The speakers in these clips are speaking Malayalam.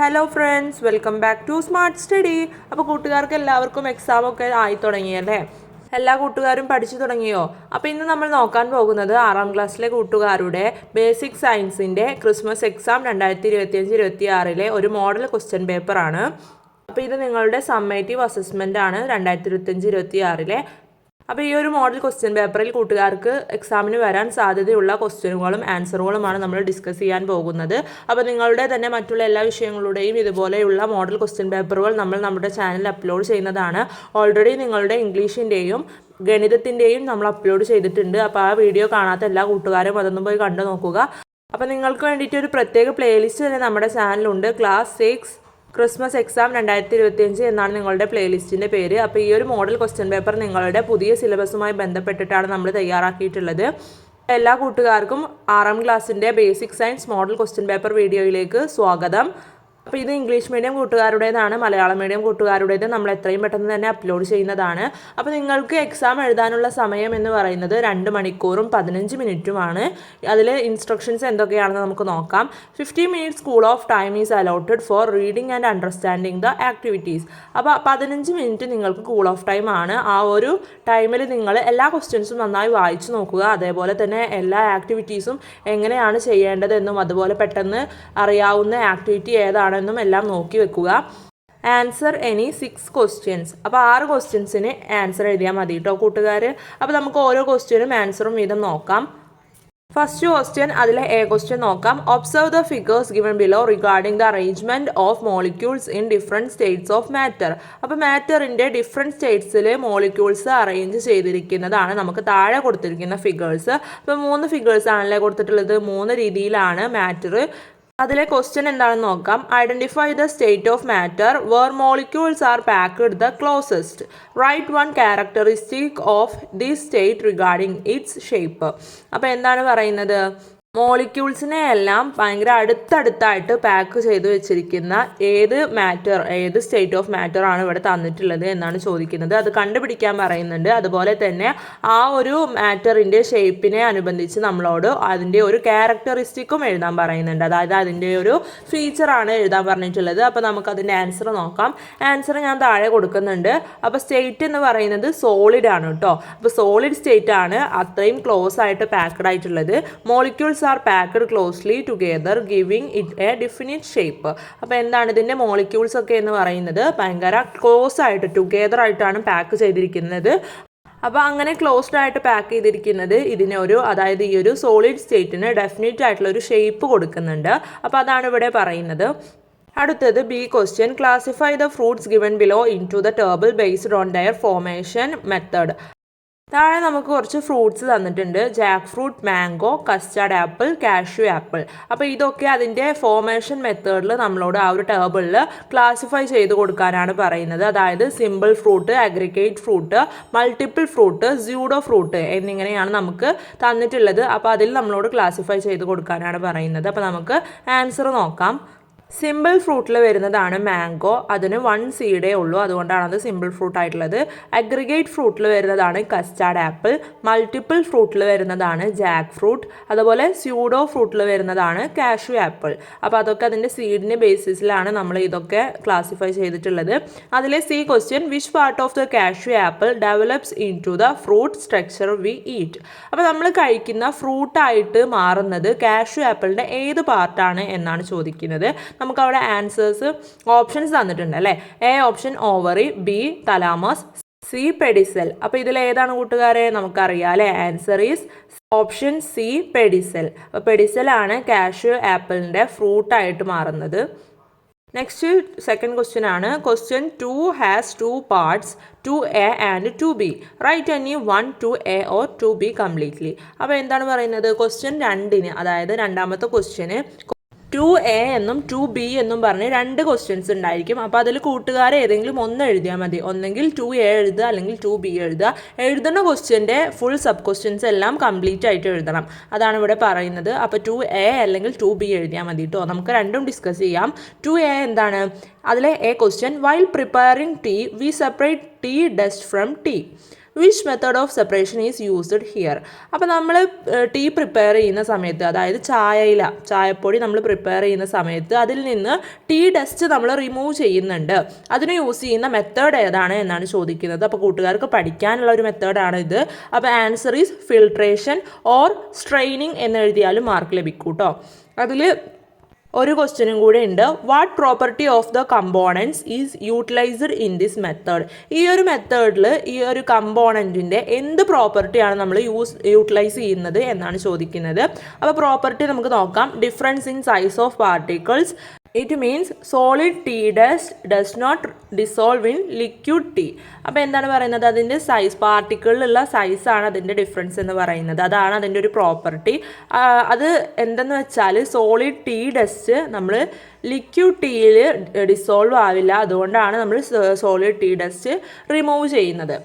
Hello friends, welcome back to smart study. അപ്പോൾ കൂട്ടുകാർക്ക് എല്ലാവർക്കും എക്സാമൊക്കെ ആയി തുടങ്ങിയല്ലേ? എല്ലാ കൂട്ടുകാരും പഠിച്ചു തുടങ്ങിയോ? അപ്പോൾ ഇന്ന് നമ്മൾ നോക്കാൻ പോകുന്നത് 6ാം ക്ലാസ്സിലെ കൂട്ടുകാരുടെ ബേസിക് സയൻസിൻ്റെ ക്രിസ്മസ് എക്സാം 2025-26 ഒരു മോഡൽ ക്വസ്റ്റ്യൻ പേപ്പറാണ്. അപ്പോൾ ഇത് നിങ്ങളുടെ സമ്മേറ്റീവ് അസസ്മെൻ്റ് ആണ് 2025-26. അപ്പോൾ ഈ ഒരു മോഡൽ ക്വസ്റ്റ്യൻ പേപ്പറിൽ കൂട്ടുകാർക്ക് എക്സാമിന് വരാൻ സാധ്യതയുള്ള ക്വസ്റ്റ്യനുകളും ആൻസറുകളുമാണ് നമ്മൾ ഡിസ്കസ് ചെയ്യാൻ പോകുന്നത്. അപ്പോൾ നിങ്ങളുടെ തന്നെ മറ്റുള്ള എല്ലാ വിഷയങ്ങളുടെയും ഇതുപോലെയുള്ള മോഡൽ ക്വസ്റ്റ്യൻ പേപ്പറുകൾ നമ്മൾ നമ്മുടെ ചാനലിൽ അപ്ലോഡ് ചെയ്യുന്നതാണ്. ഓൾറെഡി നിങ്ങളുടെ ഇംഗ്ലീഷിൻ്റെയും ഗണിതത്തിൻ്റെയും നമ്മൾ അപ്ലോഡ് ചെയ്തിട്ടുണ്ട്. അപ്പോൾ ആ വീഡിയോ കാണാത്ത എല്ലാ കൂട്ടുകാരും അതൊന്നും പോയി കണ്ടു നോക്കുക. അപ്പോൾ നിങ്ങൾക്ക് വേണ്ടിയിട്ട് ഒരു പ്രത്യേക പ്ലേലിസ്റ്റ് തന്നെ നമ്മുടെ ചാനലുണ്ട്. ക്ലാസ് 6 ക്രിസ്മസ് എക്സാം 2025 എന്നാണ് നിങ്ങളുടെ പ്ലേലിസ്റ്റിൻ്റെ പേര്. അപ്പോൾ ഈ ഒരു മോഡൽ ക്വസ്റ്റ്യൻ പേപ്പർ നിങ്ങളുടെ പുതിയ സിലബസുമായി ബന്ധപ്പെട്ടിട്ടാണ് നമ്മൾ തയ്യാറാക്കിയിട്ടുള്ളത്. എല്ലാ കൂട്ടുകാർക്കും 6ാം ക്ലാസ്സിൻ്റെ basic science model question paper വീഡിയോയിലേക്ക് സ്വാഗതം. അപ്പോൾ ഇത് ഇംഗ്ലീഷ് മീഡിയം കൂട്ടുകാരുടേതാണ്, മലയാളം മീഡിയം കൂട്ടുകാരുടേത് നമ്മൾ എത്രയും പെട്ടെന്ന് തന്നെ അപ്ലോഡ് ചെയ്യുന്നതാണ്. അപ്പോൾ നിങ്ങൾക്ക് എക്സാം എഴുതാനുള്ള സമയം എന്ന് പറയുന്നത് 2 മണിക്കൂറും 15 മിനിറ്റുമാണ്. അതിൽ ഇൻസ്ട്രക്ഷൻസ് എന്തൊക്കെയാണെന്ന് നമുക്ക് നോക്കാം. 50 minutes school of time is allotted four reading and understanding the activities. അപ്പോൾ 15 മിനിറ്റ് നിങ്ങൾക്ക് കൂൾ ഓഫ് ടൈം ആണ്. ആ ഒരു ടൈമിൽ നിങ്ങൾ എല്ലാ ക്വസ്റ്റ്യൻസും നന്നായി വായിച്ചു നോക്കുക. അതേപോലെ തന്നെ എല്ലാ ആക്ടിവിറ്റീസും എങ്ങനെയാണ് ചെയ്യേണ്ടതെന്നും അതുപോലെ പെട്ടെന്ന് അറിയാവുന്ന ആക്ടിവിറ്റി ഏതാണെന്നും എല്ലാം നോക്കി വെക്കുക. Answer any 6 questions. അപ്പോൾ 6 ക്വസ്റ്റ്യൻസിന് ആൻസർ എഴുതിയാൽ മതി കേട്ടോ കൂട്ടുകാർ. അപ്പോൾ നമുക്ക് ഓരോ ക്വസ്റ്റ്യനും ആൻസറും വീതം നോക്കാം. ഫസ്റ്റ് ക്വസ്റ്റ്യൻ, അതിലെ എ ക്വസ്റ്റ്യൻ നോക്കാം. Observe the figures given below regarding the arrangement of molecules in different States of matter. അപ്പോൾ മാറ്ററിൻ്റെ ഡിഫറെൻറ്റ് സ്റ്റേറ്റ്സിൽ മോളിക്യൂൾസ് അറേഞ്ച് ചെയ്തിരിക്കുന്നതാണ് നമുക്ക് താഴെ കൊടുത്തിരിക്കുന്ന ഫിഗേഴ്സ്. അപ്പോൾ 3 ഫിഗേഴ്സ് ആണല്ലേ കൊടുത്തിട്ടുള്ളത്. 3 രീതിയിലാണ് മാറ്റർ. അതിലെ ക്വസ്റ്റ്യൻ എന്താണെന്ന് നോക്കാം. Identify the state of matter where molecules are packed the closest. Right one characteristic of this state regarding its shape. അപ്പോൾ എന്താണ് പറയുന്നത്? മോളിക്യൂൾസിനെ എല്ലാം ഭയങ്കര അടുത്തടുത്തായിട്ട് പാക്ക് ചെയ്ത് വെച്ചിരിക്കുന്ന ഏത് സ്റ്റേറ്റ് ഓഫ് മാറ്റർ ആണ് ഇവിടെ തന്നിട്ടുള്ളത് എന്നാണ് ചോദിക്കുന്നത്. അത് കണ്ടുപിടിക്കാൻ പറയുന്നുണ്ട്. അതുപോലെ തന്നെ ആ ഒരു മാറ്ററിൻ്റെ ഷേപ്പിനെ അനുബന്ധിച്ച് നമ്മളോട് അതിൻ്റെ ഒരു ക്യാരക്ടറിസ്റ്റിക്കും എഴുതാൻ പറയുന്നുണ്ട്. അതായത് അതിൻ്റെ ഒരു ഫീച്ചറാണ് എഴുതാൻ പറഞ്ഞിട്ടുള്ളത്. അപ്പോൾ നമുക്കതിൻ്റെ ആൻസർ നോക്കാം. ആൻസർ ഞാൻ താഴെ കൊടുക്കുന്നുണ്ട്. അപ്പോൾ സ്റ്റേറ്റ് എന്ന് പറയുന്നത് സോളിഡ് ആണ് കേട്ടോ. അപ്പോൾ സോളിഡ് സ്റ്റേറ്റ് ആണ് അത്രയും ക്ലോസ് ആയിട്ട് പാക്ക്ഡ് ആയിട്ടുള്ളത്. Molecules are packed closely together giving it a definite shape. അപ്പോൾ എന്താണ് ഇതിൻ്റെ മോളിക്യൂൾസ് ഒക്കെ എന്ന് പറയുന്നത് ഭയങ്കര ക്ലോസ് ആയിട്ട് ടുഗെദർ ആയിട്ടാണ് പാക്ക് ചെയ്തിരിക്കുന്നത്. അപ്പോൾ അങ്ങനെ ക്ലോസ്ഡ് ആയിട്ട് പാക്ക് ചെയ്തിരിക്കുന്നത് അതായത് ഈ ഒരു സോളിഡ് സ്റ്റേറ്റിന് ഡെഫിനറ്റ് ആയിട്ടുള്ള ഒരു ഷേപ്പ് കൊടുക്കുന്നുണ്ട്. അപ്പോൾ അതാണ് ഇവിടെ പറയുന്നത്. അടുത്തത് B question. Classify the fruits given below into the table based on their formation method. താഴെ നമുക്ക് കുറച്ച് ഫ്രൂട്ട്സ് തന്നിട്ടുണ്ട്. Jackfruit, mango, custard apple, cashew apple. അപ്പോൾ ഇതൊക്കെ അതിൻ്റെ ഫോർമേഷൻ മെത്തേഡിൽ നമ്മളോട് ആ ഒരു ടേബിളിൽ ക്ലാസിഫൈ ചെയ്ത് കൊടുക്കാനാണ് പറയുന്നത്. അതായത് simple fruit, aggregate fruit, multiple fruit, pseudo fruit എന്നിങ്ങനെയാണ് നമുക്ക് തന്നിട്ടുള്ളത്. അപ്പോൾ അതിൽ നമ്മളോട് ക്ലാസിഫൈ ചെയ്ത് കൊടുക്കാനാണ് പറയുന്നത്. അപ്പോൾ നമുക്ക് ആൻസർ നോക്കാം. സിമ്പിൾ ഫ്രൂട്ടിൽ വരുന്നതാണ് മാംഗോ. അതിന് 1 സീഡേ ഉള്ളൂ, അതുകൊണ്ടാണ് അത് സിമ്പിൾ ഫ്രൂട്ട് ആയിട്ടുള്ളത്. അഗ്രിഗേറ്റ് ഫ്രൂട്ടിൽ വരുന്നതാണ് കസ്റ്റാർഡ് ആപ്പിൾ. മൾട്ടിപ്പിൾ ഫ്രൂട്ടിൽ വരുന്നതാണ് ജാക്ക് ഫ്രൂട്ട്. അതുപോലെ സ്യൂഡോ ഫ്രൂട്ടിൽ വരുന്നതാണ് കാഷ്യൂ ആപ്പിൾ. അപ്പോൾ അതൊക്കെ അതിൻ്റെ സീഡിൻ്റെ ബേസിസിലാണ് നമ്മൾ ഇതൊക്കെ ക്ലാസിഫൈ ചെയ്തിട്ടുള്ളത്. അതിലെ C question, which part of the cashew apple develops into the fruit structure we eat. അപ്പോൾ നമ്മൾ കഴിക്കുന്ന ഫ്രൂട്ടായിട്ട് മാറുന്നത് കാഷ്യൂ ആപ്പിളിൻ്റെ ഏത് പാർട്ടാണ് എന്നാണ് ചോദിക്കുന്നത്. നമുക്ക് അവിടെ ഓപ്ഷൻസ് തന്നിട്ടുണ്ട് അല്ലേ. A option ovary, B thalamus, C pedicel. അപ്പോൾ ഇതിൽ ഏതാണ് കൂട്ടുകാരെ? നമുക്കറിയാം അല്ലേ. Answer is option C pedicel. അപ്പോൾ പെഡിസെലാണ് കാഷ്യൂ ആപ്പിളിൻ്റെ ഫ്രൂട്ടായിട്ട് മാറുന്നത്. നെക്സ്റ്റ് സെക്കൻഡ് ക്വസ്റ്റ്യൻ ആണ്. Question 2 has 2 parts, 2A and 2B. Write any 1 2A or 2B completely. അപ്പോൾ എന്താണ് പറയുന്നത്? ക്വസ്റ്റ്യൻ 2 അതായത് രണ്ടാമത്തെ ക്വസ്റ്റ്യന് 2A എന്നും 2B എന്നും പറഞ്ഞ് 2 ക്വസ്റ്റ്യൻസ് ഉണ്ടായിരിക്കും. അപ്പോൾ അതിൽ കൂട്ടുകാരെ ഏതെങ്കിലും ഒന്ന് എഴുതിയാൽ മതി. ഒന്നെങ്കിൽ 2A എഴുതുക അല്ലെങ്കിൽ 2B എഴുതുക. എഴുതുന്ന ക്വസ്റ്റ്യൻ്റെ ഫുൾ സബ് ക്വസ്റ്റ്യൻസ് എല്ലാം കംപ്ലീറ്റ് ആയിട്ട് എഴുതണം. അതാണ് ഇവിടെ പറയുന്നത്. അപ്പോൾ 2A അല്ലെങ്കിൽ 2B എഴുതിയാൽ മതി കേട്ടോ. നമുക്ക് രണ്ടും ഡിസ്കസ് ചെയ്യാം. 2A എന്താണ്? അതിലെ A question, while preparing tea we separate tea dust from tea. Which method of separation is used here. അപ്പോൾ നമ്മൾ ടീ പ്രിപ്പയർ ചെയ്യുന്ന സമയത്ത്, അതായത് ചായപ്പൊടി നമ്മൾ പ്രിപ്പയർ ചെയ്യുന്ന സമയത്ത് അതിൽ നിന്ന് ടീ ഡസ്റ്റ് നമ്മൾ റിമൂവ് ചെയ്യുന്നുണ്ട്. അതിന് യൂസ് ചെയ്യുന്ന മെത്തേഡ് ഏതാണ് എന്നാണ് ചോദിക്കുന്നത്. അപ്പോൾ കൂട്ടുകാർക്ക് പഠിക്കാനുള്ള ഒരു മെത്തേഡാണ് ഇത്. അപ്പോൾ answer is filtration or straining എന്ന് എഴുതിയാലും മാർക്ക് ലഭിക്കും കേട്ടോ. അതിൽ ഒരു ക്വസ്റ്റ്യനും കൂടെ ഉണ്ട്. What property of the components is utilised in this method. ഈ ഒരു മെത്തേഡിൽ ഈ ഒരു കമ്പോണൻറ്റിൻ്റെ എന്ത് പ്രോപ്പർട്ടിയാണ് നമ്മൾ യൂട്ടിലൈസ് ചെയ്യുന്നത് എന്നാണ് ചോദിക്കുന്നത്. അപ്പോൾ പ്രോപ്പർട്ടി നമുക്ക് നോക്കാം. Difference in size of particles. It means solid tea dust does not dissolve in liquid tea. അപ്പോൾ എന്താണ് പറയുന്നത്, അതിൻ്റെ സൈസ്, പാർട്ടിക്കിളിലുള്ള സൈസാണ് അതിൻ്റെ ഡിഫറൻസ് എന്ന് പറയുന്നത്. അതാണ് അതിൻ്റെ ഒരു പ്രോപ്പർട്ടി. അത് എന്തെന്ന് വെച്ചാൽ സോളിഡ് ടീ ഡസ്റ്റ് നമ്മൾ ലിക്വിഡ് ടീയിൽ ഡിസോൾവ് ആവില്ല. അതുകൊണ്ടാണ് നമ്മൾ സോളിഡ് ടീ ഡസ്റ്റ് റിമൂവ് ചെയ്യുന്നത്.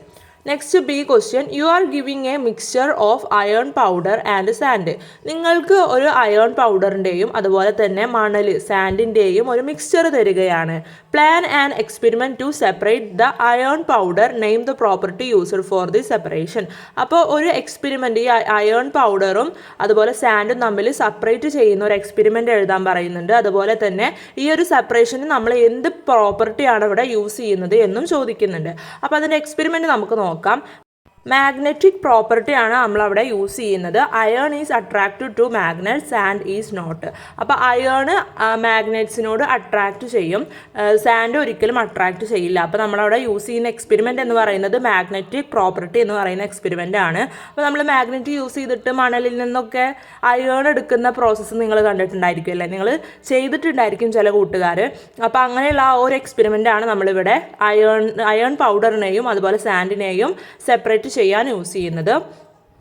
Next B question. You are giving A mixture of iron powder and sand. നിങ്ങൾക്ക് ഒരു അയേൺ പൗഡറിൻ്റെയും അതുപോലെ തന്നെ മണൽ സാൻഡിൻ്റെയും ഒരു മിക്സ്ചർ തരികയാണ്. Plan and experiment to separate the iron powder. Name the property used for the separation. അപ്പോൾ ഒരു എക്സ്പെരിമെൻറ്റ്, ഈ അയേൺ പൗഡറും അതുപോലെ സാൻഡും തമ്മിൽ സെപ്പറേറ്റ് ചെയ്യുന്ന ഒരു എക്സ്പെരിമെൻറ്റ് എഴുതാൻ പറയുന്നുണ്ട്. അതുപോലെ തന്നെ ഈ ഒരു സെപ്പറേഷന് നമ്മൾ എന്ത് പ്രോപ്പർട്ടിയാണ് ഇവിടെ യൂസ് ചെയ്യുന്നത് എന്നും ചോദിക്കുന്നുണ്ട്. അപ്പോൾ അതിൻ്റെ എക്സ്പെരിമെൻറ്റ് നമുക്ക് നോക്കാം. മാഗ്നറ്റിക് പ്രോപ്പർട്ടിയാണ് നമ്മളവിടെ യൂസ് ചെയ്യുന്നത്. Iron is attracted to magnet, sand is not. അപ്പോൾ അയേൺ മാഗ്നറ്റ്സിനോട് അട്രാക്റ്റ് ചെയ്യും, സാൻഡ് ഒരിക്കലും അട്രാക്റ്റ് ചെയ്യില്ല. അപ്പോൾ നമ്മളവിടെ യൂസ് ചെയ്യുന്ന എക്സ്പെരിമെൻ്റ് എന്ന് പറയുന്നത് മാഗ്നറ്റിക് പ്രോപ്പർട്ടി എന്ന് പറയുന്ന എക്സ്പെരിമെൻ്റ് ആണ്. അപ്പോൾ നമ്മൾ മാഗ്നറ്റ് യൂസ് ചെയ്തിട്ട് മണലിൽ നിന്നൊക്കെ അയേൺ എടുക്കുന്ന പ്രോസസ്സ് നിങ്ങൾ കണ്ടിട്ടുണ്ടായിരിക്കും അല്ലേ, നിങ്ങൾ ചെയ്തിട്ടുണ്ടായിരിക്കും ചില കൂട്ടുകാർ. അപ്പോൾ അങ്ങനെയുള്ള ആ ഒരു എക്സ്പെരിമെൻ്റ് ആണ് നമ്മളിവിടെ അയേൺ പൗഡറിനെയും അതുപോലെ സാൻഡിനെയും സെപ്പറേറ്റ് ചെയ്യാൻ യൂസ് ചെയ്യുന്നത്.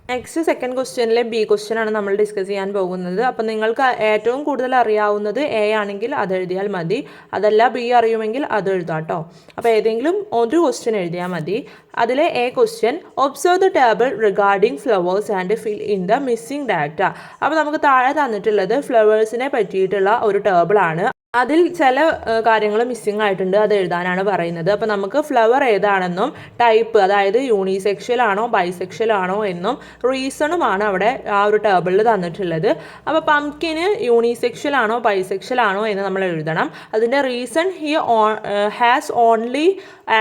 നെക്സ്റ്റ് സെക്കൻഡ് ക്വസ്റ്റ്യനിലെ ബി ക്വസ്റ്റ്യൻ ആണ് നമ്മൾ ഡിസ്കസ് ചെയ്യാൻ പോകുന്നത്. അപ്പം നിങ്ങൾക്ക് ഏറ്റവും കൂടുതൽ അറിയാവുന്നത് എ ആണെങ്കിൽ അത് എഴുതിയാൽ മതി, അതല്ല ബി അറിയുമെങ്കിൽ അത് എഴുതാം കേട്ടോ. അപ്പോൾ ഏതെങ്കിലും ഒരു ക്വസ്റ്റ്യൻ എഴുതിയാൽ മതി. അതിലെ A question. Observe the table regarding flowers and fill in the missing data. അപ്പോൾ നമുക്ക് താഴെ തന്നിട്ടുള്ളത് ഫ്ലവേഴ്സിനെ പറ്റിയിട്ടുള്ള ഒരു ടേബിളാണ്. അതിൽ ചില കാര്യങ്ങൾ മിസ്സിംഗ് ആയിട്ടുണ്ട്, അത് എഴുതാനാണ് പറയുന്നത്. അപ്പോൾ നമുക്ക് ഫ്ലവർ ഏതാണെന്നും ടൈപ്പ്, അതായത് യൂണിസെക്ഷൽ ആണോ ബൈസെക്ഷൽ ആണോ എന്നും റീസണുമാണ് അവിടെ ആ ഒരു ടേബിളിൽ തന്നിട്ടുള്ളത്. അപ്പോൾ പംകിന് യൂണിസെക്ഷൽ ആണോ ബൈസെക്ഷൽ ആണോ എന്ന് നമ്മൾ എഴുതണം. അതിൻ്റെ reason he has only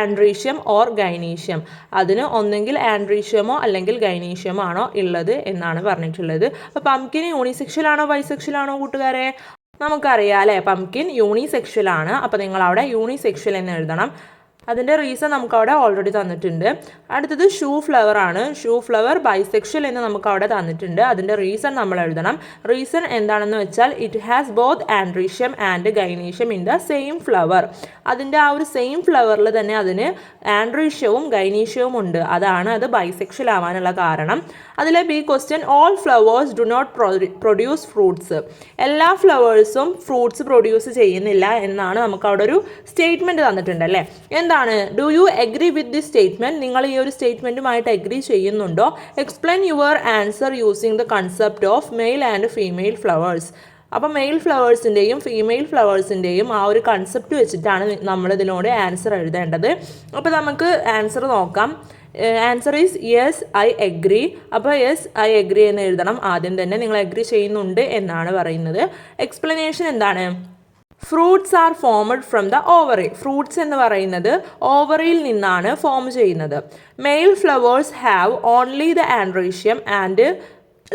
androecium or gynoecium. അതിന് ഒന്നെങ്കിൽ ആൻഡ്രീഷ്യമോ അല്ലെങ്കിൽ ഗൈനീഷ്യമോ ആണോ ഉള്ളത് എന്നാണ് പറഞ്ഞിട്ടുള്ളത്. അപ്പോൾ പംകിന് യൂണിസെക്ഷൽ ആണോ ബൈസെക്ഷൽ ആണോ കൂട്ടുകാരെ? നമുക്കറിയാം അല്ലേ, പംകിൻ യൂണിസെക്ഷൽ ആണ്. അപ്പോൾ നിങ്ങൾ അവിടെ യൂണിസെക്ഷൽ എന്ന് എഴുതണം. അതിൻ്റെ റീസൺ നമുക്കവിടെ ഓൾറെഡി തന്നിട്ടുണ്ട്. അടുത്തത് ഷൂ ഫ്ലവർ ആണ്. ഷൂ ഫ്ലവർ ബൈസെക്ഷൽ എന്ന് നമുക്കവിടെ തന്നിട്ടുണ്ട്. അതിൻ്റെ റീസൺ നമ്മൾ എഴുതണം. റീസൺ എന്താണെന്ന് വെച്ചാൽ it has both androecium and gynoecium in the same flower. അതിൻ്റെ ആ ഒരു സെയിം ഫ്ലവറിൽ തന്നെ അതിന് ആൻഡ്രീഷ്യവും ഗൈനീഷ്യവും ഉണ്ട്. അതാണ് അത് ബൈസെക്ഷൽ ആവാനുള്ള കാരണം. അതിലെ B question. All flowers do not produce fruits. എല്ലാ ഫ്ലവേഴ്സും ഫ്രൂട്ട്സ് പ്രൊഡ്യൂസ് ചെയ്യുന്നില്ല എന്നാണ് നമുക്കവിടെ ഒരു സ്റ്റേറ്റ്മെൻറ്റ് തന്നിട്ടുണ്ട് അല്ലേ. എന്താണ്? Do you agree with this statement? നിങ്ങൾ ഈ ഒരു സ്റ്റേറ്റ്മെൻറ്റുമായിട്ട് എഗ്രി ചെയ്യുന്നുണ്ടോ? Explain your answer using the concept of male and female flowers. അപ്പോൾ മെയിൽ ഫ്ലവേഴ്സിൻ്റെയും ഫീമെയിൽ ഫ്ലവേഴ്സിൻ്റെയും ആ ഒരു കൺസെപ്റ്റ് വെച്ചിട്ടാണ് നമ്മളിതിനോട് ആൻസർ എഴുതേണ്ടത്. അപ്പോൾ നമുക്ക് ആൻസർ നോക്കാം. Answer is yes I agree. അപ്പോൾ യെസ് ഐ എഗ്രി എന്ന് എഴുതണം. ആദ്യം തന്നെ നിങ്ങൾ എഗ്രി ചെയ്യുന്നുണ്ട് എന്നാണ് പറയുന്നത്. എക്സ്പ്ലനേഷൻ എന്താണ്? Fruits are formed from the ovary. Fruits എന്ന് പറയുന്നത് ഓവറിയിൽ നിന്നാണ് ഫോം ചെയ്യുന്നത്. Mail flowers have only the androecium and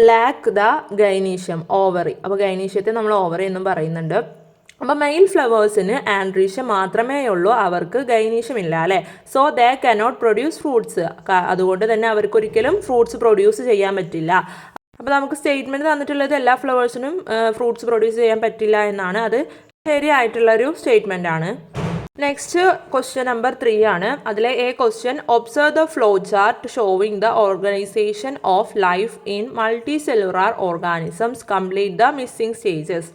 lack the gynoecium. Ovary. അപ്പോൾ ഗൈനീഷ്യത്തെ നമ്മൾ ഓവറി എന്നും പറയുന്നുണ്ട്. അപ്പോൾ മെയിൽ ഫ്ലവേഴ്സിന് ആൻഡ്രീഷ്യം മാത്രമേ ഉള്ളൂ, അവർക്ക് ഗൈനീഷ്യം ഇല്ല അല്ലേ. So they cannot produce fruits. അതുകൊണ്ട് തന്നെ അവർക്കൊരിക്കലും ഫ്രൂട്ട്സ് പ്രൊഡ്യൂസ് ചെയ്യാൻ പറ്റില്ല. അപ്പോൾ നമുക്ക് സ്റ്റേറ്റ്മെൻറ്റ് തന്നിട്ടുള്ളത് എല്ലാ ഫ്ലവേഴ്സിനും ഫ്രൂട്ട്സ് പ്രൊഡ്യൂസ് ചെയ്യാൻ പറ്റില്ല എന്നാണ്. അത് ശരിയായിട്ടുള്ളൊരു സ്റ്റേറ്റ്മെൻ്റ് ആണ്. നെക്സ്റ്റ് ക്വസ്റ്റ്യൻ നമ്പർ 3 ആണ്. അതിലെ A question. Observe the flow chart showing the organisation of life in multicellular organisms. Complete the missing stages.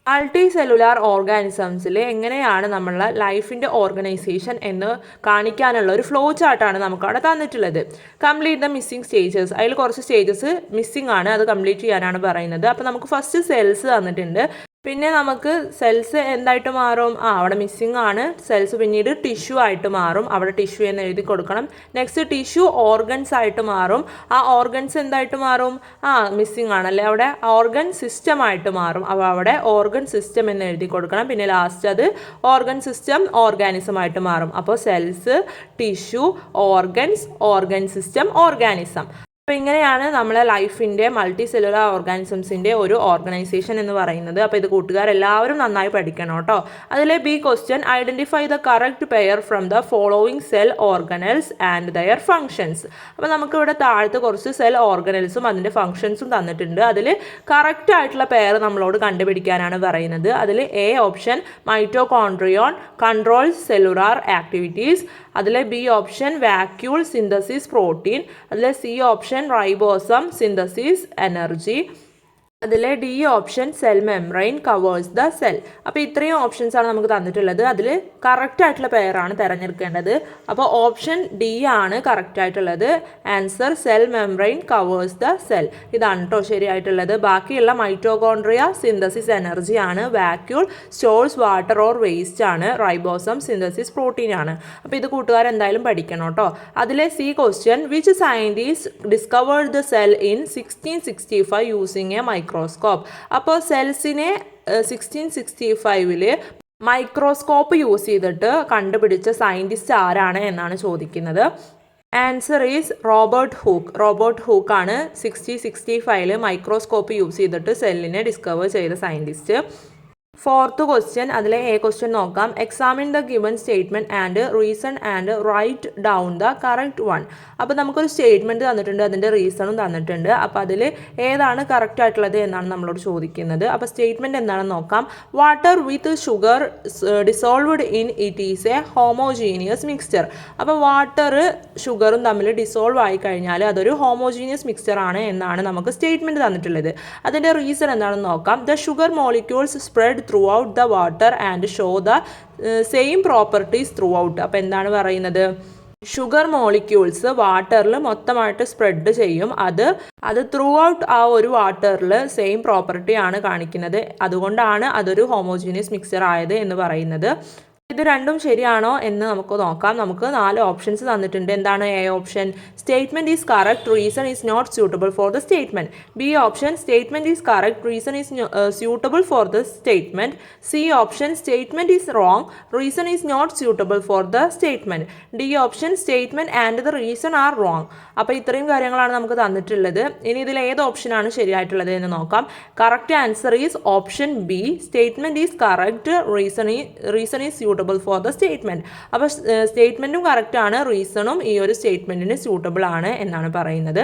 Multicellular ഓർഗാനിസംസിൽ എങ്ങനെയാണ് നമ്മളുടെ ലൈഫിൻ്റെ ഓർഗനൈസേഷൻ എന്ന് കാണിക്കാനുള്ള ഒരു ഫ്ലോ ചാർട്ടാണ് നമുക്കവിടെ തന്നിട്ടുള്ളത്. Complete the missing stages. അതിൽ കുറച്ച് സ്റ്റേജസ് മിസ്സിംഗ് ആണ്, അത് കംപ്ലീറ്റ് ചെയ്യാനാണ് പറയുന്നത്. അപ്പോൾ നമുക്ക് ഫസ്റ്റ് സെൽസ് തന്നിട്ടുണ്ട്. പിന്നെ നമുക്ക് സെൽസ് എന്തായിട്ട് മാറും? അവിടെ മിസ്സിംഗ് ആണ്. സെൽസ് പിന്നീട് ടിഷ്യൂ ആയിട്ട് മാറും. അവിടെ ടിഷ്യൂ എന്ന് എഴുതി കൊടുക്കണം. നെക്സ്റ്റ് ടിഷ്യൂ ഓർഗൻസ് ആയിട്ട് മാറും. ആ ഓർഗൻസ് എന്തായിട്ട് മാറും? മിസ്സിംഗ് ആണല്ലേ, അവിടെ ഓർഗൻ സിസ്റ്റം ആയിട്ട് മാറും. അപ്പോൾ അവിടെ ഓർഗൻ സിസ്റ്റം എന്ന് എഴുതി കൊടുക്കണം. പിന്നെ ലാസ്റ്റ് അത് ഓർഗൻ സിസ്റ്റം ഓർഗാനിസം ആയിട്ട് മാറും. അപ്പോൾ cells, tissue, organs, organ system, organism. അപ്പോൾ ഇങ്ങനെയാണ് നമ്മളെ ലൈഫിൻ്റെ മൾട്ടി സെല്ലുലാർ ഓർഗാനിസംസിൻ്റെ ഒരു ഓർഗനൈസേഷൻ എന്ന് പറയുന്നത്. അപ്പോൾ ഇത് കൂട്ടുകാരെല്ലാവരും നന്നായി പഠിക്കണം കേട്ടോ. അതിലെ B question, identify the correct pair from the following cell organelles and their functions. അപ്പോൾ നമുക്കിവിടെ താഴത്ത് കുറച്ച് സെൽ ഓർഗനൽസും അതിൻ്റെ ഫങ്ഷൻസും തന്നിട്ടുണ്ട്. അതിൽ കറക്റ്റ് ആയിട്ടുള്ള പെയർ നമ്മളോട് കണ്ടുപിടിക്കാനാണ് പറയുന്നത്. അതിൽ A option mitochondrion controls cellular activities. അതിലെ B option vacuole synthesis protein. അതിലെ C option ribosome synthesis energy. അതിലെ D option cell membrane covers the cell. അപ്പോൾ ഇത്രയും ഓപ്ഷൻസ് ആണ് നമുക്ക് തന്നിട്ടുള്ളത്. അതിൽ കറക്റ്റ് ആയിട്ടുള്ള പെയറാണ് തിരഞ്ഞെടുക്കേണ്ടത്. അപ്പോൾ ഓപ്ഷൻ ഡി ആണ് കറക്റ്റ് ആയിട്ടുള്ളത്. Answer cell membrane covers the cell. ഇതാണ് കേട്ടോ ശരിയായിട്ടുള്ളത്. ബാക്കിയുള്ള മൈറ്റോകോൺട്രിയ സിന്തസിസ് എനർജി ആണ്. Vacuole stores water or waste ആണ്. റൈബോസം സിന്തസിസ് പ്രോട്ടീൻ ആണ്. അപ്പോൾ ഇത് കൂട്ടുകാർ എന്തായാലും പഠിക്കണം കേട്ടോ. അതിലെ C question, which scientist discovered the cell in 1665 using A microscope. അപ്പോൾ സെൽസിനെ 1665 മൈക്രോസ്കോപ്പ് യൂസ് ചെയ്തിട്ട് കണ്ടുപിടിച്ച സയൻറ്റിസ്റ്റ് ആരാണ് എന്നാണ് ചോദിക്കുന്നത്. Answer is Robert Hooke. Robert ഹൂക്കാണ് 1665 മൈക്രോസ്കോപ്പ് യൂസ് ചെയ്തിട്ട് സെല്ലിനെ ഡിസ്കവർ ചെയ്ത സയൻറ്റിസ്റ്റ്. ഫോർത്ത് ക്വസ്റ്റ്യൻ, അതിലെ എ ക്വസ്റ്റ്യൻ നോക്കാം. Examine the given statement and reason and write down the correct one. അപ്പോൾ നമുക്കൊരു സ്റ്റേറ്റ്മെൻറ്റ് തന്നിട്ടുണ്ട്, അതിൻ്റെ റീസണും തന്നിട്ടുണ്ട്. അപ്പോൾ അതിൽ ഏതാണ് കറക്റ്റ് ആയിട്ടുള്ളത് എന്നാണ് നമ്മളോട് ചോദിക്കുന്നത്. അപ്പോൾ സ്റ്റേറ്റ്മെൻറ്റ് എന്താണെന്ന് നോക്കാം. Water with sugar dissolved in it is A homogeneous mixture. അപ്പോൾ വാട്ടർ ഷുഗറും തമ്മിൽ ഡിസോൾവ് ആയി കഴിഞ്ഞാൽ അതൊരു ഹോമോജീനിയസ് മിക്സ്ചർ ആണ് എന്നാണ് നമുക്ക് സ്റ്റേറ്റ്മെൻറ്റ് തന്നിട്ടുള്ളത്. അതിൻ്റെ റീസൺ എന്താണെന്ന് നോക്കാം. The sugar molecules spread throughout the water and show the same properties throughout. അപ്പോൾ എന്താണ് പറയുന്നത്? ഷുഗർ മോളിക്യൂൾസ് വാട്ടറിൽ മൊത്തമായിട്ട് സ്പ്രെഡ് ചെയ്യും. അത് ത്രൂ ഔട്ട് ആ ഒരു വാട്ടറിൽ സെയിം പ്രോപ്പർട്ടി ആണ് കാണിക്കുന്നത്. അതുകൊണ്ടാണ് അതൊരു ഹോമോജീനിയസ് മിക്സ്ചർ ആയത് എന്ന് പറയുന്നത്. ഇത് രണ്ടും ശരിയാണോ എന്ന് നമുക്ക് നോക്കാം. നമുക്ക് 4 ഓപ്ഷൻസ് തന്നിട്ടുണ്ട്. എന്താണ് A option? Statement is correct, reason is not suitable for the statement. B option statement is correct, reason is suitable for the statement. C option statement is wrong, reason is not suitable for the statement. D option statement and the reason are wrong. അപ്പോൾ ഇത്രയും കാര്യങ്ങളാണ് നമുക്ക് തന്നിട്ടുള്ളത്. ഇനി ഇതിൽ ഏത് ഓപ്ഷനാണ് ശരിയായിട്ടുള്ളത് എന്ന് നോക്കാം. Correct answer is option B, statement is correct, reason is suitable for the statement. അപ്പോൾ സ്റ്റേറ്റ്മെൻറ്റും കറക്റ്റാണ്, റീസണും ഈ ഒരു സ്റ്റേറ്റ്മെൻറ്റിന് സ്യൂട്ടബിൾ ആണ് എന്നാണ് പറയുന്നത്.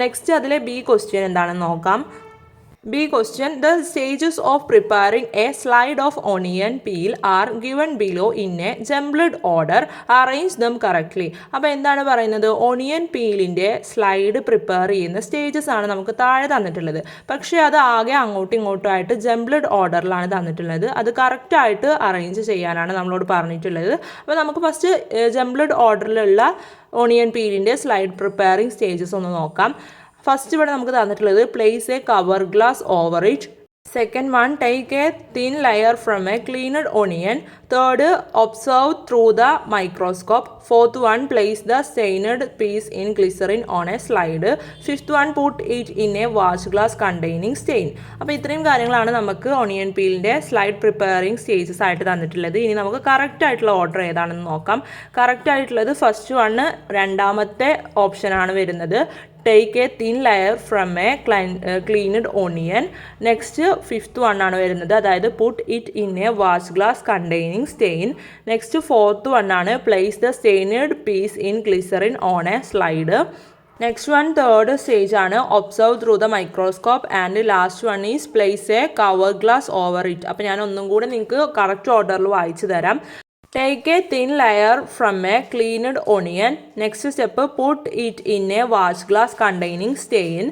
നെക്സ്റ്റ് അതിലെ ബി ക്വസ്റ്റ്യൻ എന്താണെന്ന് നോക്കാം. B question, the stages of preparing a slide of onion peel are given below in a jumbled order. Arrange them correctly. അപ്പോൾ എന്താണ് പറയുന്നത്? ഓണിയൻ പീലിൻ്റെ സ്ലൈഡ് പ്രിപ്പയർ ചെയ്യുന്ന സ്റ്റേജസ് ആണ് നമുക്ക് താഴെ തന്നിട്ടുള്ളത്. പക്ഷേ അത് ആകെ അങ്ങോട്ടും ഇങ്ങോട്ടും ആയിട്ട് ജംബ്ലഡ് ഓർഡറിലാണ് തന്നിട്ടുള്ളത്. അത് കറക്റ്റായിട്ട് അറേഞ്ച് ചെയ്യാനാണ് നമ്മളോട് പറഞ്ഞിട്ടുള്ളത്. അപ്പോൾ നമുക്ക് ഫസ്റ്റ് ജംബ്ലഡ് ഓർഡറിലുള്ള ഓണിയൻ പീലിൻ്റെ സ്ലൈഡ് പ്രിപ്പയറിംഗ് സ്റ്റേജസ് ഒന്ന് നോക്കാം. ഫസ്റ്റ് ഇവിടെ നമുക്ക് തന്നിട്ടുള്ളത് place a cover glass over it. Second one, take a thin layer from a cleaned onion. Third, observe through the microscope. Fourth one, place the stained piece in glycerine on a slide. Fifth one, put it in a watch glass containing stain. അപ്പോൾ ഇത്രയും കാര്യങ്ങളാണ് നമുക്ക് ഓണിയൻ പീലിൻ്റെ സ്ലൈഡ് പ്രിപ്പയറിംഗ് സ്റ്റേജസ് ആയിട്ട് തന്നിട്ടുള്ളത്. ഇനി നമുക്ക് കറക്റ്റ് ആയിട്ടുള്ള ഓർഡർ ഏതാണെന്ന് നോക്കാം. കറക്റ്റ് ആയിട്ടുള്ളത് ഫസ്റ്റ് വണ്ണ് രണ്ടാമത്തെ ഓപ്ഷനാണ് വരുന്നത്. Take a thin layer from a cleaned onion. Next fifth one ആണ് വരുന്നത്, അതായത് put it in a watch glass containing stain. Next fourth one ആണ് place the stained piece in glycerine on a slide. Next one third stage ആണ് observe through the microscope. And last one is place a cover glass over it. അപ്പോൾ ഞാൻ ഒന്നും കൂടെ നിങ്ങൾക്ക് കറക്റ്റ് ഓർഡറിൽ വായിച്ചു തരാം. Take a thin layer from a cleaned onion. Next step, put it in a wash glass containing stain.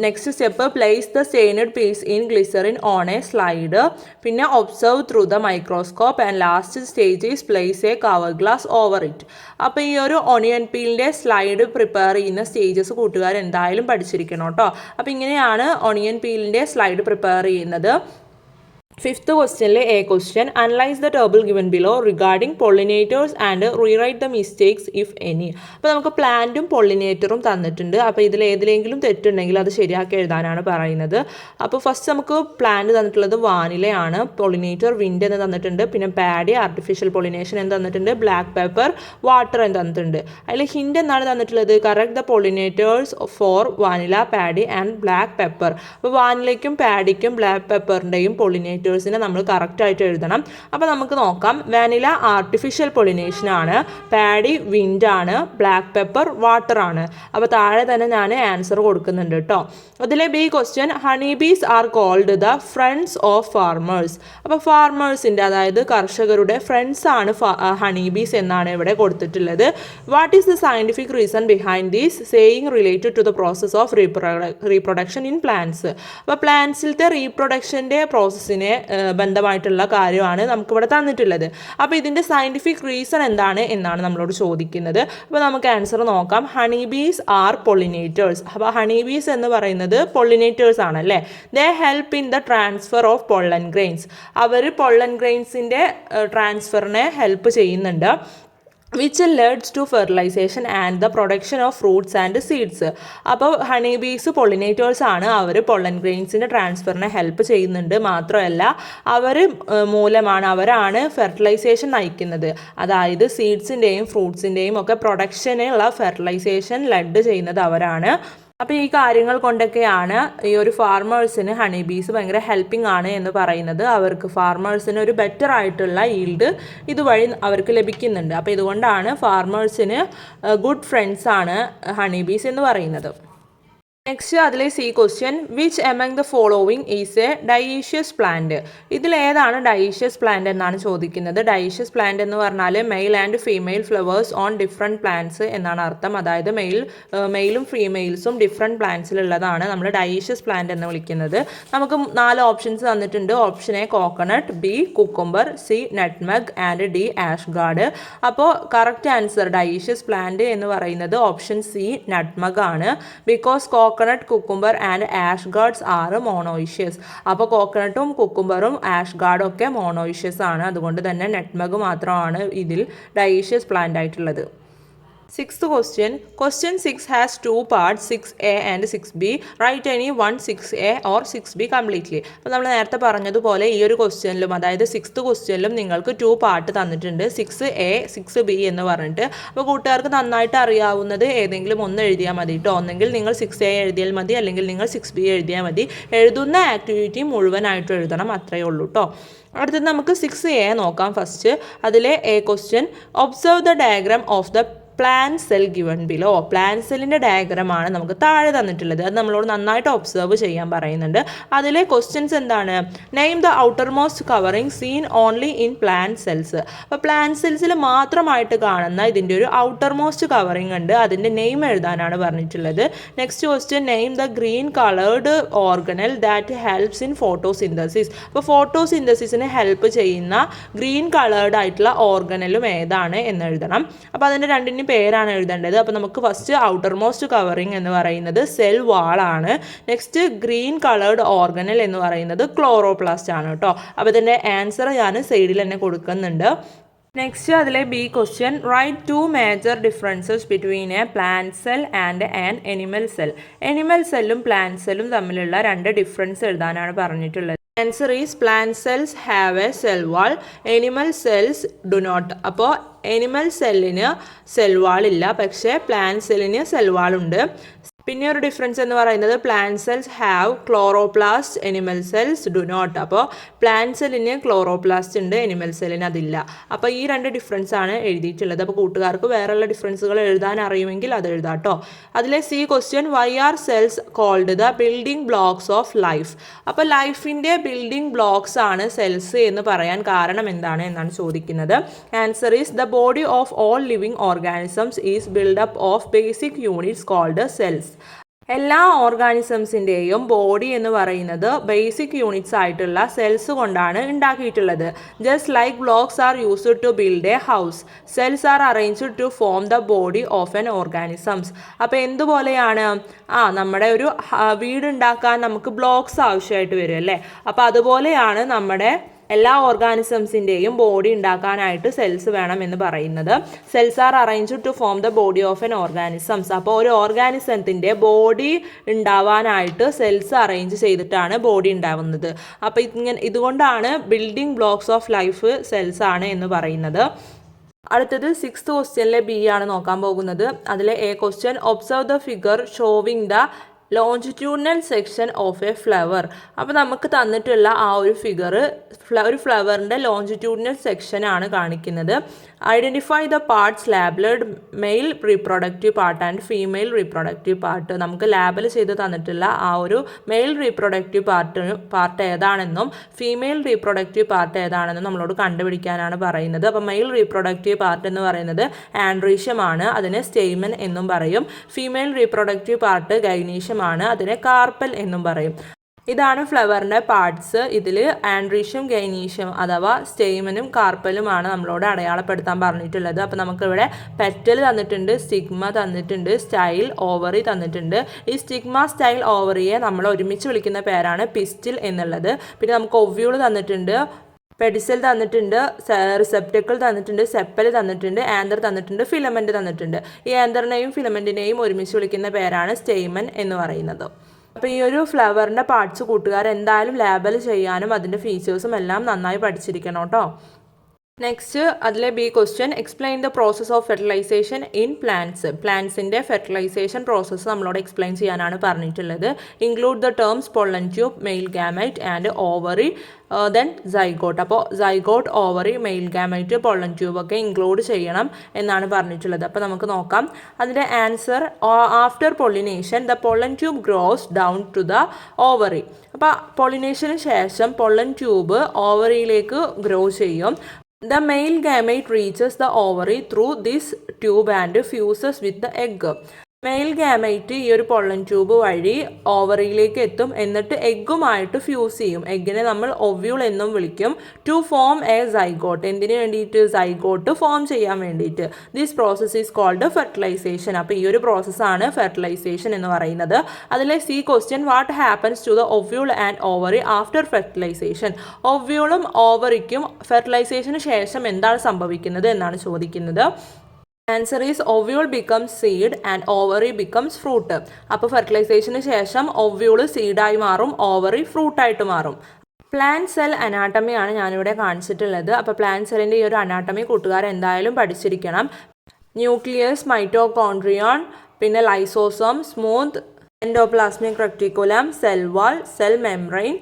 Next step, place the stained piece in glycerin on a slide. പിന്നെ observe through the microscope. And last stage is place a cover glass over it. അപ്പോൾ ഈ ഒരു ഓണിയൻ പീലിൻ്റെ സ്ലൈഡ് പ്രിപ്പയർ ചെയ്യുന്ന സ്റ്റേജസ് കൂട്ടുകാർ എന്തായാലും പഠിച്ചിരിക്കണം കേട്ടോ. അപ്പോൾ ഇങ്ങനെയാണ് ഓണിയൻ പീലിൻ്റെ സ്ലൈഡ് പ്രിപ്പയർ ചെയ്യുന്നത്. Fifth question, A question, analyze the table given below regarding pollinators and rewrite the mistakes if any. അപ്പോൾ നമുക്ക് പ്ലാന്റും പൊള്ളിനേറ്ററും തന്നിട്ടുണ്ട്. അപ്പോൾ ഇതിൽ ഏതിലെങ്കിലും തെറ്റുണ്ടെങ്കിൽ അത് ശരിയാക്കി എഴുതാനാണ് പറയുന്നത്. അപ്പോൾ ഫസ്റ്റ് നമുക്ക് പ്ലാന്റ് തന്നിട്ടുള്ളത് വാനിലയാണ്, പൊള്ളിനേറ്റർ വിൻഡ് എന്ന് തന്നിട്ടുണ്ട്, പിന്നെ പാഡി ആർട്ടിഫിഷ്യൽ പൊള്ളിനേഷൻ എന്ന് തന്നിട്ടുണ്ട്, ബ്ലാക്ക് പെപ്പർ വാട്ടർ എന്ന് തന്നിട്ടുണ്ട്. അതിൽ ഹിൻഡ് എന്നാണ് തന്നിട്ടുള്ളത്, correct the pollinators for vanilla, paddy and black pepper. അപ്പോൾ വാനിലയ്ക്കും പാഡിക്കും ബ്ലാക്ക് പെപ്പറിൻ്റെയും പൊള്ളിനേറ്റർ നമ്മൾ കറക്റ്റായിട്ട് എഴുതണം. അപ്പോൾ നമുക്ക് നോക്കാം. വാനില ആർട്ടിഫിഷ്യൽ പൊളിനേഷൻ ആണ്, പാഡി വിൻഡ് ആണ്, ബ്ലാക്ക് പെപ്പർ വാട്ടർ ആണ്. അപ്പോൾ താഴെ തന്നെ ഞാൻ ആൻസർ കൊടുക്കുന്നുണ്ട് കേട്ടോ. അതിലെ B question, honey bees are called the friends of farmers. അപ്പോൾ ഫാർമേഴ്സിൻ്റെ, അതായത് കർഷകരുടെ ഫ്രണ്ട്സ് ആണ് ഹണി ബീസ് എന്നാണ് ഇവിടെ കൊടുത്തിട്ടുള്ളത്. What is the scientific reason behind these saying related to the process of reproduction in plants. അപ്പോൾ പ്ലാന്റ്സിലത്തെ റീപ്രൊഡക്ഷൻ്റെ പ്രോസസ്സിനെ ബന്ധമായിട്ടുള്ള കാര്യമാണ് നമുക്കിവിടെ തന്നിട്ടുള്ളത്. അപ്പോൾ ഇതിൻ്റെ സയൻറ്റിഫിക് റീസൺ എന്താണ് എന്നാണ് നമ്മളോട് ചോദിക്കുന്നത്. അപ്പോൾ നമുക്ക് ആൻസർ നോക്കാം. Honey bees are pollinators. അപ്പോൾ ഹണി ബീസ് എന്ന് പറയുന്നത് പൊള്ളിനേറ്റേഴ്സ് ആണല്ലേ. They help in the transfer of pollen grains. അവർ പൊള്ളൻ ഗ്രെയിൻസിൻ്റെ ട്രാൻസ്ഫറിനെ ഹെൽപ്പ് ചെയ്യുന്നുണ്ട്. Which leads to fertilisation and the production of fruits and seeds. അപ്പോൾ ഹണി ബീസ് പൊള്ളിനേറ്റേഴ്സ് ആണ്, അവർ പൊള്ളൻ ഗ്രെയിൻസിൻ്റെ ട്രാൻസ്ഫറിനെ ഹെൽപ്പ് ചെയ്യുന്നുണ്ട്. മാത്രമല്ല അവരാണ് ഫെർട്ടിലൈസേഷൻ നയിക്കുന്നത്. അതായത് സീഡ്സിൻ്റെയും ഫ്രൂട്ട്സിൻ്റെയും ഒക്കെ പ്രൊഡക്ഷനുള്ള ഫെർട്ടിലൈസേഷൻ ലെഡ് ചെയ്യുന്നത് അവരാണ്. അപ്പോൾ ഈ കാര്യങ്ങൾ കൊണ്ടൊക്കെയാണ് ഈ ഒരു ഫാർമേഴ്സിന് ഹണി ബീസ് ഭയങ്കര ഹെൽപ്പിംഗ് ആണ് എന്ന് പറയുന്നത്. അവർക്ക് ഫാർമേഴ്സിന് ഒരു ബെറ്റർ ആയിട്ടുള്ള ഈൽഡ് ഇതുവഴി അവർക്ക് ലഭിക്കുന്നുണ്ട്. അപ്പോൾ ഇതുകൊണ്ടാണ് ഫാർമേഴ്സിന് ഗുഡ് ഫ്രണ്ട്സ് ആണ് ഹണി ബീസ് എന്ന് പറയുന്നത്. നെക്സ്റ്റ് അതിലെ C question, which among the following is a dioecious plant. ഇതിലേതാണ് ഡയേഷ്യസ് പ്ലാന്റ് എന്നാണ് ചോദിക്കുന്നത്. ഡയേഷ്യസ് പ്ലാന്റ് എന്ന് പറഞ്ഞാൽ male and female flowers on different plants എന്നാണ് അർത്ഥം. അതായത് മെയിലും ഫീമെയിൽസും ഡിഫറെൻറ്റ് പ്ലാന്റ്സിലുള്ളതാണ് നമ്മൾ ഡയേഷ്യസ് പ്ലാന്റ് എന്ന് വിളിക്കുന്നത്. നമുക്ക് 4 ഓപ്ഷൻസ് തന്നിട്ടുണ്ട്. Option A coconut, B cucumber, C nutmeg and D ash gourd. അപ്പോൾ കറക്റ്റ് ആൻസർ ഡയേഷ്യസ് പ്ലാന്റ് എന്ന് പറയുന്നത് ഓപ്ഷൻ സി നട്ട്മെഗ് ആണ്. Because coconut, cucumber and ash gourds are monoecious. അപ്പോൾ കോക്കനട്ടും കുക്കുംബറും ആഷ് ഗാർഡും ഒക്കെ മോണോയിഷ്യസ് ആണ്. അതുകൊണ്ട് തന്നെ നട്ട്മെഗ് മാത്രമാണ് ഇതിൽ ഡയേഷ്യസ് പ്ലാന്റ് ആയിട്ടുള്ളത്. Sixth question. Question 6 has 2 parts, 6A and 6B. Write any one 6A or 6B completely. അപ്പോൾ നമ്മൾ നേരത്തെ പറഞ്ഞതുപോലെ ഈ ഒരു ക്വസ്റ്റ്യനിലും, അതായത് 6th ക്വസ്റ്റ്യനിലും നിങ്ങൾക്ക് 2 പാർട്ട് തന്നിട്ടുണ്ട്, 6A 6B എന്ന് പറഞ്ഞിട്ട്. അപ്പോൾ കൂട്ടുകാർക്ക് നന്നായിട്ട് അറിയാവുന്നത് ഏതെങ്കിലും ഒന്ന് എഴുതിയാൽ മതി കേട്ടോ. ഒന്നെങ്കിൽ നിങ്ങൾ 6A എഴുതിയാൽ മതി, അല്ലെങ്കിൽ നിങ്ങൾ 6B എഴുതിയാൽ മതി. എഴുതുന്ന ആക്ടിവിറ്റി മുഴുവനായിട്ട് എഴുതണം, അത്രയേ ഉള്ളൂ കേട്ടോ. അടുത്തത് നമുക്ക് 6A നോക്കാം. ഫസ്റ്റ് അതിലെ A question, observe the diagram of the plant cell given below. Plant സെല്ലിൻ്റെ ഡയഗ്രമാണ് നമുക്ക് താഴെ തന്നിട്ടുള്ളത്. അത് നമ്മളോട് നന്നായിട്ട് ഒബ്സർവ് ചെയ്യാൻ പറയുന്നുണ്ട്. അതിലെ ക്വസ്റ്റ്യൻസ് എന്താണ്? Name the outer most covering scene only in plan cells. അപ്പോൾ പ്ലാൻ സെൽസിൽ മാത്രമായിട്ട് കാണുന്ന ഇതിൻ്റെ ഒരു ഔട്ടർ മോസ്റ്റ് കവറിങ് ഉണ്ട്, അതിൻ്റെ നെയിം എഴുതാനാണ് പറഞ്ഞിട്ടുള്ളത്. Next question, name the green coloured organelle that helps in photosynthesis. അപ്പോൾ ഫോട്ടോസിന്തസിസിന് ഹെൽപ്പ് ചെയ്യുന്ന ഗ്രീൻ കളേർഡ് ആയിട്ടുള്ള ഓർഗനലും ഏതാണ് എന്ന് എഴുതണം. അപ്പോൾ അതിൻ്റെ രണ്ടിനും പേരാണ് എഴുതേണ്ടത്. അപ്പോൾ നമുക്ക് ഫസ്റ്റ് ഔട്ടർ മോസ്റ്റ് കവറിങ് എന്ന് പറയുന്നത് സെൽ വാളാണ്. നെക്സ്റ്റ് ഗ്രീൻ കളേർഡ് ഓർഗനൽ എന്ന് പറയുന്നത് ക്ലോറോപ്ലാസ്റ്റ് ആണ് കേട്ടോ. അപ്പോൾ ഇതിൻ്റെ ആൻസർ ഞാൻ സൈഡിൽ തന്നെ കൊടുക്കുന്നുണ്ട്. നെക്സ്റ്റ് അതിലെ B question, write 2 major differences between a plant cell and an animal cell. Animal സെല്ലും പ്ലാന്റ് സെല്ലും തമ്മിലുള്ള 2 ഡിഫറൻസ് എഴുതാനാണ് പറഞ്ഞിട്ടുള്ളത്. Answer is plant cells have a cell wall, animal cells do not. അപ്പോൾ എനിമൽ സെല്ലിന് സെൽ വാൾ ഇല്ല, പക്ഷേ പ്ലാന്റ് സെല്ലിന് സെൽ വാൾ ഉണ്ട്. പിന്നെ ഒരു ഡിഫറൻസ് എന്ന് പറയുന്നത് plant cells have chloroplast, animal cells do not. അപ്പോൾ പ്ലാന്റ് സെല്ലിന് ക്ലോറോപ്ലാസ്റ്റ് ഉണ്ട്, എനിമൽ സെല്ലിന് അതില്ല. അപ്പോൾ ഈ 2 ഡിഫറൻസ് ആണ് എഴുതിയിട്ടുള്ളത്. അപ്പോൾ കൂട്ടുകാർക്ക് വേറെയുള്ള ഡിഫറൻസുകൾ എഴുതാൻ അറിയുമെങ്കിൽ അത് എഴുതാം കേട്ടോ. അതിലെ C question, why are cells called the building blocks of life. അപ്പോൾ ലൈഫിൻ്റെ ബിൽഡിംഗ് ബ്ലോക്സ് ആണ് സെൽസ് എന്ന് പറയാൻ കാരണം എന്താണ് എന്നാണ് ചോദിക്കുന്നത്. Answer is the body of all living organisms is build up of basic units called cells. എല്ലാ ഓർഗാനിസംസിൻ്റെയും ബോഡി എന്ന് പറയുന്നത് ബേസിക് യൂണിറ്റ്സ് ആയിട്ടുള്ള സെൽസ് കൊണ്ടാണ് ഉണ്ടാക്കിയിട്ടുള്ളത്. Just like blocks are used to build a house, cells are arranged to form the body of an organisms. അപ്പോൾ എന്തുപോലെയാണ്, നമ്മുടെ ഒരു വീടുണ്ടാക്കാൻ നമുക്ക് ബ്ലോക്സ് ആവശ്യമായിട്ട് വരും അല്ലേ. അപ്പോൾ അതുപോലെയാണ് നമ്മുടെ എല്ലാ ഓർഗാനിസംസിൻ്റെയും ബോഡി ഉണ്ടാക്കാനായിട്ട് സെൽസ് വേണം എന്ന് പറയുന്നത്. Cells are arranged to form the body of an organisms. അപ്പോൾ ഒരു ഓർഗാനിസത്തിൻ്റെ ബോഡി ഉണ്ടാവാനായിട്ട് സെൽസ് അറേഞ്ച് ചെയ്തിട്ടാണ് ബോഡി ഉണ്ടാവുന്നത്. അപ്പോൾ ഇതുകൊണ്ടാണ് building blocks of life cells ആണ് എന്ന് പറയുന്നത്. അടുത്തത് 6th ക്വസ്റ്റ്യനിലെ ബി ആണ് നോക്കാൻ പോകുന്നത്. അതിലെ A question, observe the figure showing the longitudinal section of A flower. അപ്പോൾ നമുക്ക് തന്നിട്ടുള്ള ആ ഒരു ഫിഗർ ഒരു ഫ്ലവറിൻ്റെ ലോഞ്ചിറ്റ്യൂഡിനൽ സെക്ഷനാണ് കാണിക്കുന്നത്. Identify the parts labelled male reproductive part and female reproductive part. നമുക്ക് ലാബിൽ ചെയ്ത് തന്നിട്ടുള്ള ആ ഒരു മെയിൽ റീപ്രൊഡക്റ്റീവ് പാർട്ട് ഏതാണെന്നും ഫീമെയിൽ റീപ്രൊഡക്റ്റീവ് പാർട്ട് ഏതാണെന്നും നമ്മളോട് കണ്ടുപിടിക്കാനാണ് പറയുന്നത്. അപ്പോൾ മെയിൽ റീപ്രൊഡക്റ്റീവ് പാർട്ട് എന്ന് പറയുന്നത് ആൻഡ്രീഷ്യമാണ്, അതിനെ സ്റ്റെയ്മൻ എന്നും പറയും. ഫീമെയിൽ റീപ്രൊഡക്റ്റീവ് പാർട്ട് ഗൈനീഷ്യമാണ്, അതിനെ കാർപ്പൽ എന്നും പറയും. ഇതാണ് ഫ്ലവറിൻ്റെ പാർട്സ്. ഇതിൽ ആൻഡ്രീഷ്യം, ഗൈനീഷ്യം അഥവാ സ്റ്റെയ്മനും കാർപ്പലുമാണ് നമ്മളോട് അടയാളപ്പെടുത്താൻ പറഞ്ഞിട്ടുള്ളത്. അപ്പോൾ നമുക്കിവിടെ പെറ്റൽ തന്നിട്ടുണ്ട്, സ്റ്റിഗ്മ തന്നിട്ടുണ്ട്, സ്റ്റൈൽ ഓവറി തന്നിട്ടുണ്ട്. ഈ സ്റ്റിഗ്മ സ്റ്റൈൽ ഓവറിയെ നമ്മൾ ഒരുമിച്ച് വിളിക്കുന്ന പേരാണ് പിസ്റ്റിൽ എന്നുള്ളത്. പിന്നെ നമുക്ക് ഒവ്യൂൾ തന്നിട്ടുണ്ട്, പെഡിസൽ തന്നിട്ടുണ്ട്, റിസെപ്റ്റക്കിൾ തന്നിട്ടുണ്ട്, സെപ്പൽ തന്നിട്ടുണ്ട്, ആന്തർ തന്നിട്ടുണ്ട്, ഫിലമെൻറ്റ് തന്നിട്ടുണ്ട്. ഈ ആന്തറിനെയും ഫിലമെൻറ്റിനെയും ഒരുമിച്ച് വിളിക്കുന്ന പേരാണ് സ്റ്റെയ്മൻ എന്ന് പറയുന്നത്. അപ്പോൾ ഈ ഒരു ഫ്ലവറിൻ്റെ പാർട്സ് കൂട്ടുകാർ എന്തായാലും ലേബൽ ചെയ്യാനും അതിൻ്റെ ഫീച്ചേഴ്സും എല്ലാം നന്നായി പഠിച്ചിരിക്കണം കേട്ടോ. നെക്സ്റ്റ് അതിലെ B question, explain the process of fertilisation in plants. പ്ലാന്റ്സിൻ്റെ ഫെർട്ടിലൈസേഷൻ പ്രോസസ്സ് നമ്മളോട് എക്സ്പ്ലെയിൻ ചെയ്യാനാണ് പറഞ്ഞിട്ടുള്ളത്. Include the terms pollen tube, male gamete and ovary, then zygote. അപ്പോൾ zygote, ovary, male gamete, pollen tube ഒക്കെ ഇൻക്ലൂഡ് ചെയ്യണം എന്നാണ് പറഞ്ഞിട്ടുള്ളത്. അപ്പോൾ നമുക്ക് നോക്കാം അതിൻ്റെ answer. After pollination the pollen tube grows down to the ovary. അപ്പോൾ പൊള്ളിനേഷന് ശേഷം പൊള്ളൻ ട്യൂബ് ഓവറിയിലേക്ക് ഗ്രോ ചെയ്യും. The male gamete reaches the ovary through this tube and fuses with the egg. Male gamete ഈ ഒരു പൊള്ളൻ ട്യൂബ് വഴി ഓവറിയിലേക്ക് എത്തും, എന്നിട്ട് എഗ്ഗുമായിട്ട് ഫ്യൂസ് ചെയ്യും. എഗ്ഗിനെ നമ്മൾ ഒവ്യൂൾ എന്നും വിളിക്കും. To form a zygote. എന്തിനു വേണ്ടിയിട്ട്? സൈഗോട്ട് ഫോം ചെയ്യാൻ വേണ്ടിയിട്ട്. This process is called fertilisation. അപ്പോൾ ഈ ഒരു പ്രോസസ്സാണ് ഫെർട്ടിലൈസേഷൻ എന്ന് പറയുന്നത്. അതിലെ C question, what happens to the ovule and ovary after fertilisation. ഒവ്യൂളും ഓവറിക്കും ഫെർട്ടിലൈസേഷന് ശേഷം എന്താണ് സംഭവിക്കുന്നത് എന്നാണ് ചോദിക്കുന്നത്. Answer is ovule becomes seed and ovary becomes fruit. അപ്പോൾ ഫെർട്ടിലൈസേഷന് ശേഷം ഒവ്യൂൾ സീഡായി മാറും, ഓവറി ഫ്രൂട്ടായിട്ട് മാറും. പ്ലാന്റ് സെൽ അനാട്ടമിയാണ് ഞാനിവിടെ കാണിച്ചിട്ടുള്ളത്. അപ്പോൾ പ്ലാന്റ് സെല്ലിൻ്റെ ഈ ഒരു അനാട്ടമി കൂട്ടുകാർ എന്തായാലും പഠിച്ചിരിക്കണം. ന്യൂക്ലിയസ്, മൈറ്റോകോൺട്രിയോൺ, പിന്നെ lysosome, smooth endoplasmic reticulum, cell wall, cell membrane,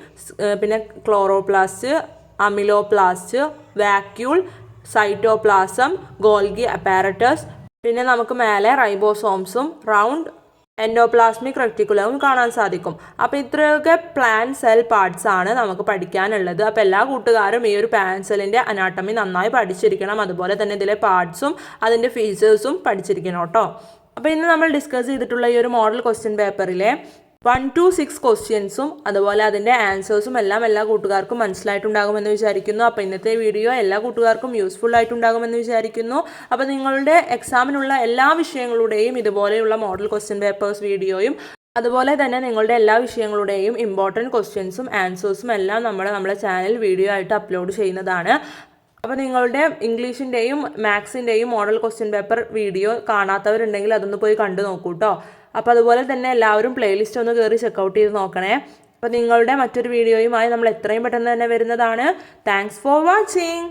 പിന്നെ chloroplast, amyloplast, vacuole, cytoplasm, Golgi apparatus, പിന്നെ നമുക്ക് മേലെ റൈബോസോംസും റൗണ്ട് എൻഡോപ്ലാസ്മിക് റെക്ടിക്കുലവും കാണാൻ സാധിക്കും. അപ്പോൾ ഇത്രയൊക്കെ പ്ലാന്റ് സെൽ പാർട്സ് ആണ് നമുക്ക് പഠിക്കാനുള്ളത്. അപ്പോൾ എല്ലാ കൂട്ടുകാരും ഈ ഒരു പ്ലാന്റ് സെല്ലിൻ്റെ അനാട്ടമി നന്നായി പഠിച്ചിരിക്കണം. അതുപോലെ തന്നെ ഇതിലെ പാർട്സും അതിൻ്റെ ഫീച്ചേഴ്സും പഠിച്ചിരിക്കണം കേട്ടോ. അപ്പോൾ ഇന്ന് നമ്മൾ ഡിസ്കസ് ചെയ്തിട്ടുള്ള ഈ ഒരു മോഡൽ ക്വസ്റ്റ്യൻ പേപ്പറിലെ 1 to 6 ക്വസ്റ്റ്യൻസും അതുപോലെ അതിൻ്റെ ആൻസേഴ്സും എല്ലാം എല്ലാ കൂട്ടുകാർക്കും മനസ്സിലായിട്ടുണ്ടാകുമെന്ന് വിചാരിക്കുന്നു. അപ്പോൾ ഇന്നത്തെ വീഡിയോ എല്ലാ കൂട്ടുകാർക്കും യൂസ്ഫുൾ ആയിട്ടുണ്ടാകുമെന്ന് വിചാരിക്കുന്നു. അപ്പോൾ നിങ്ങളുടെ എക്സാമിനുള്ള എല്ലാ വിഷയങ്ങളുടെയും ഇതുപോലെയുള്ള മോഡൽ ക്വസ്റ്റ്യൻ പേപ്പേഴ്സ് വീഡിയോയും അതുപോലെ തന്നെ നിങ്ങളുടെ എല്ലാ വിഷയങ്ങളുടെയും ഇമ്പോർട്ടൻറ്റ് ക്വസ്റ്റ്യൻസും ആൻസേഴ്സും എല്ലാം നമ്മുടെ ചാനൽ വീഡിയോ ആയിട്ട് അപ്ലോഡ് ചെയ്യുന്നതാണ്. അപ്പോൾ നിങ്ങളുടെ ഇംഗ്ലീഷിൻ്റെയും മാത്സിൻ്റെയും മോഡൽ ക്വസ്റ്റ്യൻ പേപ്പർ വീഡിയോ കാണാത്തവരുണ്ടെങ്കിൽ അതൊന്ന് പോയി കണ്ടു നോക്കൂ കേട്ടോ. അപ്പോൾ അതുപോലെ തന്നെ എല്ലാവരും പ്ലേലിസ്റ്റ് ഒന്ന് കയറി ചെക്കൗട്ട് ചെയ്ത് നോക്കണേ. അപ്പോൾ നിങ്ങളുടെ മറ്റൊരു വീഡിയോയുമായി നമ്മൾ എത്രയും പെട്ടെന്ന് തന്നെ വരുന്നതാണ്. Thanks for watching.